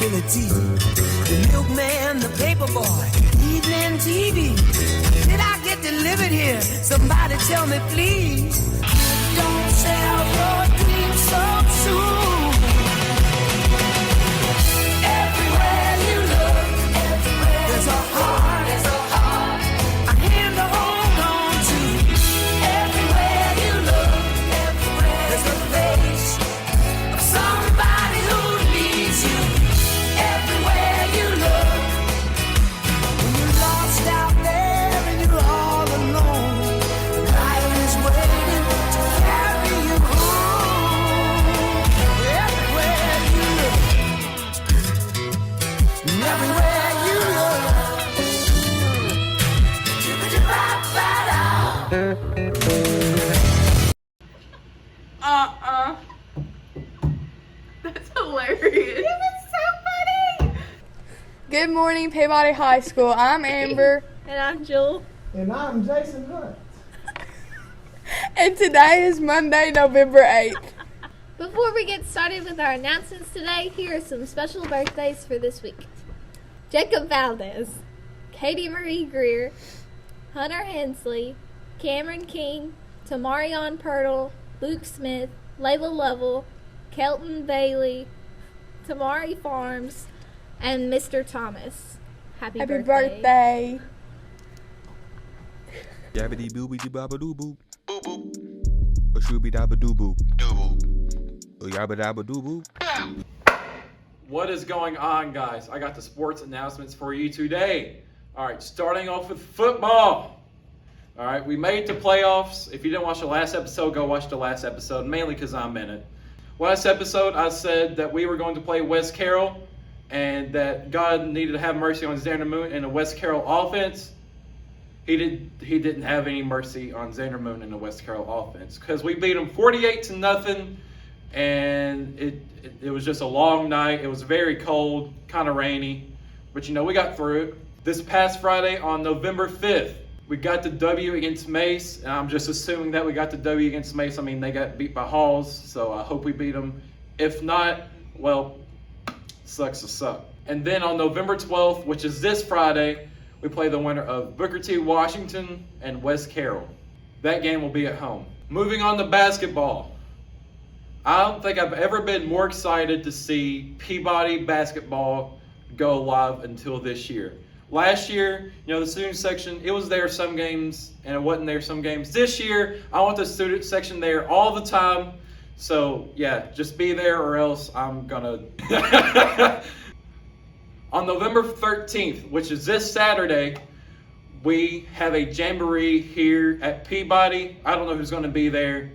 responsibility. The milkman, the paper boy, evening TV. Did I get delivered here? Somebody tell me, please. Don't sell your dreams so soon. Everywhere you look, there's a heart, a hand to hold on to. Everywhere you look, there's a face of somebody who needs you. Everywhere you look, when you're lost out there and you're all alone, life is waiting to carry you home. Everywhere you look, and everywhere you look. That's hilarious. That's so funny. Good morning, Peabody High School. I'm Amber, And I'm Jewel. And I'm Jason Hunt. and today is Monday, November 8th. Before we get started with our announcements today, here are some special birthdays for this week. Jacob Valdez, Katie Marie Greer, Hunter Hensley, Cameron King, Tamarion Pirtle, Luke Smith, Layla Lovell, Kelton Bailey, Tamari Farms, and Mr. Thomas. Happy birthday. Yabbity boobity babba doo boo. Boo boo. A shooby dabba doo boo. Doo boo. A yabba dabba doo boo. What is going on, guys? I got the sports announcements for you today. All right, starting off with football. All right, we made the playoffs. If you didn't watch the last episode, go watch the last episode, mainly because I'm in it. Last episode, I said that we were going to play West Carroll and that God needed to have mercy on Xander Moon and the West Carroll offense. He didn't have any mercy on Xander Moon and the West Carroll offense because we beat them 48-0, and it was just a long night. It was very cold, kind of rainy, but we got through it. This past Friday on November 5th, we got the W against Mace, and I'm just assuming that we got the W against Mace. I mean, they got beat by Halls, so I hope we beat them. If not, well, sucks to suck. And then on November 12th, which is this Friday, we play the winner of Booker T. Washington and West Carroll. That game will be at home. Moving on to basketball. I don't think I've ever been more excited to see Peabody basketball go live until this year. Last year, the student section, it was there some games, and it wasn't there some games. This year, I want the student section there all the time. So, yeah, just be there or else I'm gonna... On November 13th, which is this Saturday, we have a jamboree here at Peabody. I don't know who's gonna be there,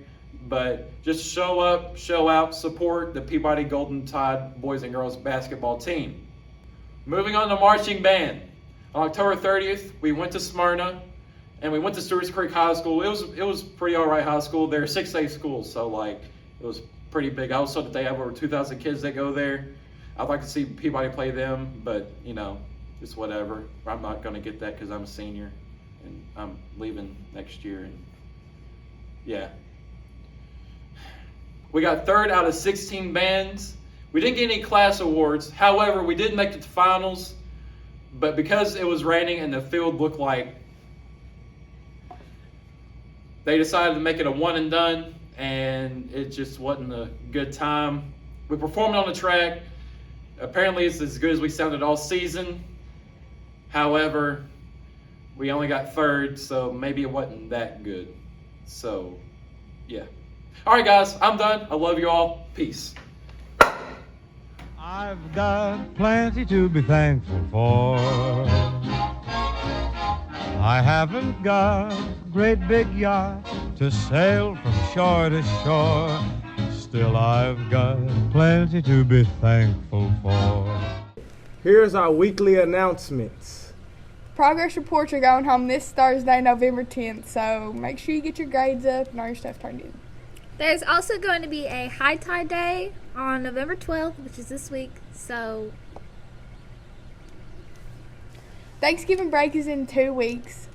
but just show up, show out, support the Peabody Golden Tide boys and girls basketball team. Moving on to marching band. On October 30th, we went to Smyrna, and we went to Stewart's Creek High School. It was pretty all right high school. They're a 6A school, so it was pretty big. I was told that they have over 2,000 kids that go there. I'd like to see Peabody play them, but just whatever. I'm not going to get that because I'm a senior, and I'm leaving next year. And yeah, we got third out of 16 bands. We didn't get any class awards. However, we did make it to finals. But because it was raining and the field looked like they decided to make it a one and done, and it just wasn't a good time. We performed on the track. Apparently it's as good as we sounded all season. However, we only got third, so maybe it wasn't that good. So, yeah. All right, guys, I'm done. I love you all. Peace. I've got plenty to be thankful for. I haven't got a great big yacht to sail from shore to shore. Still I've got plenty to be thankful for. Here's our weekly announcements. Progress reports are going home this Thursday, November 10th, so make sure you get your grades up and all your stuff turned in. There's also going to be a high tide day on November 12th, which is this week, so... Thanksgiving break is in 2 weeks,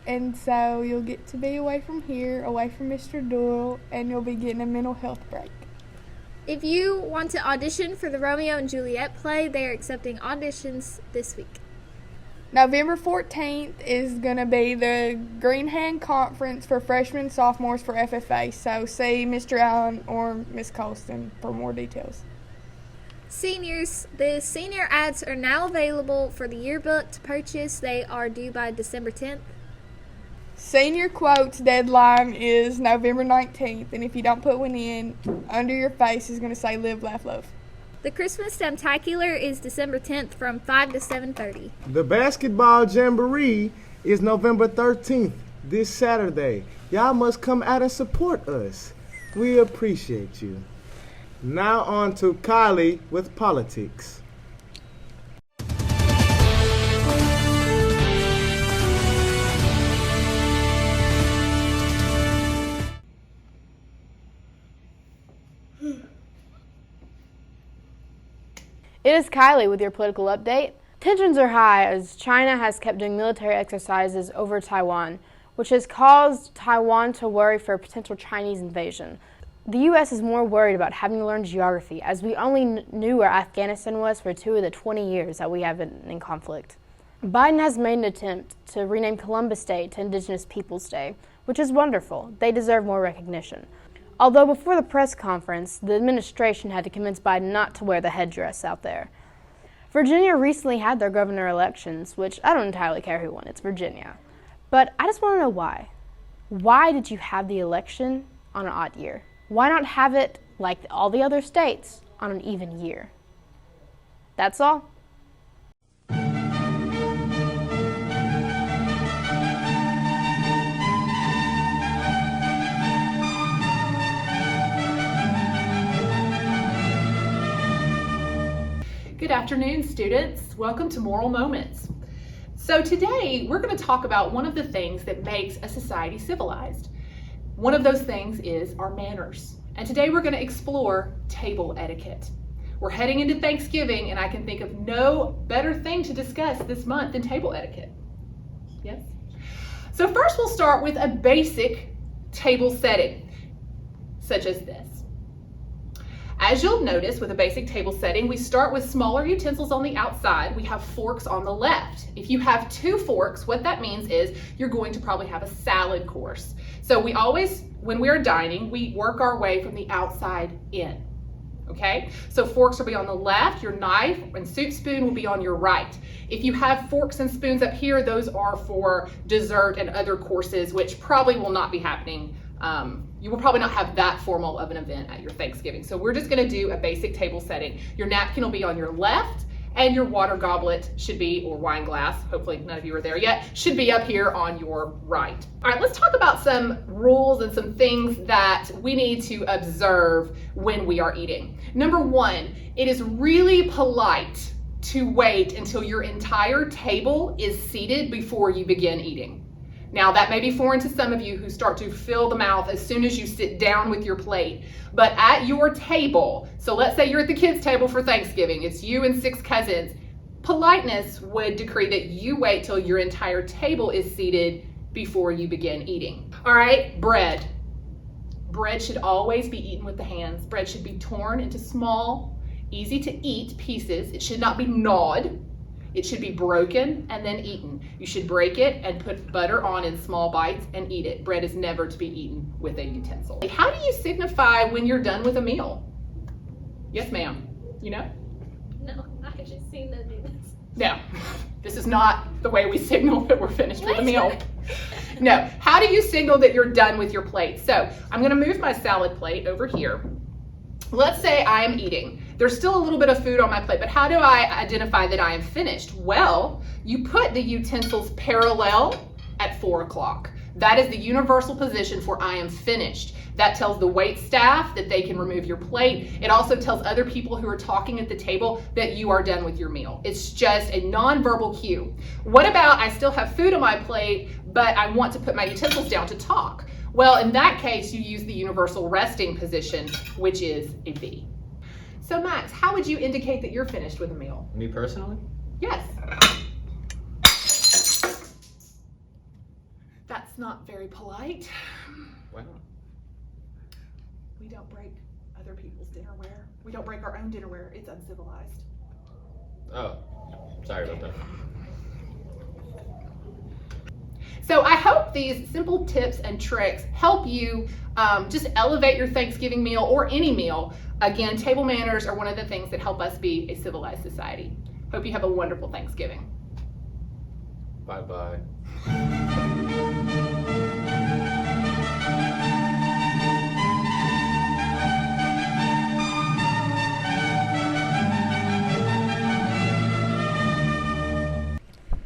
and so you'll get to be away from here, away from Mr. Doyle, and you'll be getting a mental health break. If you want to audition for the Romeo and Juliet play, they are accepting auditions this week. November 14th is going to be the Green Hand Conference for freshmen and sophomores for FFA. So see Mr. Allen or Miss Colston for more details. Seniors, the senior ads are now available for the yearbook to purchase. They are due by December 10th. Senior quotes deadline is November 19th, and if you don't put one in, under your face is going to say live, laugh, love. The Christmas Stemtacular is December 10th from 5 to 7:30. The basketball jamboree is November 13th, this Saturday. Y'all must come out and support us. We appreciate you. Now on to Kylie with politics. It is Kylie with your political update. Tensions are high as China has kept doing military exercises over Taiwan, which has caused Taiwan to worry for a potential Chinese invasion. The U.S. is more worried about having to learn geography, as we only knew where Afghanistan was for 2 of the 20 years that we have been in conflict. Biden has made an attempt to rename Columbus Day to Indigenous Peoples Day, which is wonderful. They deserve more recognition. Although before the press conference, the administration had to convince Biden not to wear the headdress out there. Virginia recently had their governor elections, which I don't entirely care who won, it's Virginia. But I just want to know why. Why did you have the election on an odd year? Why not have it, like all the other states, on an even year? That's all. Good afternoon, students. Welcome to Moral Moments. So today we're going to talk about one of the things that makes a society civilized. One of those things is our manners. And today we're going to explore table etiquette. We're heading into Thanksgiving, and I can think of no better thing to discuss this month than table etiquette. Yes? So first we'll start with a basic table setting, such as this. As you'll notice with a basic table setting, we start with smaller utensils on the outside. We have forks on the left. If you have 2 forks, what that means is you're going to probably have a salad course. So we always, when we're dining, we work our way from the outside in. Okay? So forks will be on the left, your knife and soup spoon will be on your right. If you have forks and spoons up here, those are for dessert and other courses, which probably will not be happening. You will probably not have that formal of an event at your Thanksgiving. So we're just going to do a basic table setting. Your napkin will be on your left, and your water goblet should be, or wine glass, hopefully none of you are there yet, should be up here on your right. All right, let's talk about some rules and some things that we need to observe when we are eating. Number 1, it is really polite to wait until your entire table is seated before you begin eating. Now, that may be foreign to some of you who start to fill the mouth as soon as you sit down with your plate. But at your table, so let's say you're at the kids' table for Thanksgiving, it's you and 6 cousins, politeness would decree that you wait till your entire table is seated before you begin eating. All right, bread. Bread should always be eaten with the hands. Bread should be torn into small, easy to eat pieces. It should not be gnawed. It should be broken and then eaten. You should break it and put butter on in small bites and eat it. Bread is never to be eaten with a utensil. How do you signify when you're done with a meal? Yes, ma'am. You know? No, I just seen them do this. No, this is not the way we signal that we're finished with a meal. No, how do you signal that you're done with your plate? So I'm gonna move my salad plate over here. Let's say I am eating. There's still a little bit of food on my plate, but how do I identify that I am finished? Well, you put the utensils parallel at 4 o'clock. That is the universal position for I am finished. That tells the wait staff that they can remove your plate. It also tells other people who are talking at the table that you are done with your meal. It's just a nonverbal cue. What about I still have food on my plate, but I want to put my utensils down to talk? Well, in that case, you use the universal resting position, which is a V. So Max, how would you indicate that you're finished with a meal? Me personally? Yes. That's not very polite. Why not? We don't break other people's dinnerware. We don't break our own dinnerware. It's uncivilized. Oh, sorry about that. So I hope these simple tips and tricks help you just elevate your Thanksgiving meal or any meal. Again, table manners are one of the things that help us be a civilized society. Hope you have a wonderful Thanksgiving. Bye-bye.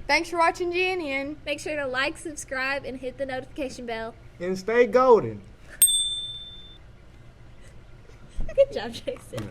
Thanks for watching GNN. Make sure to like, subscribe, and hit the notification bell. And stay golden. Good job, Jason.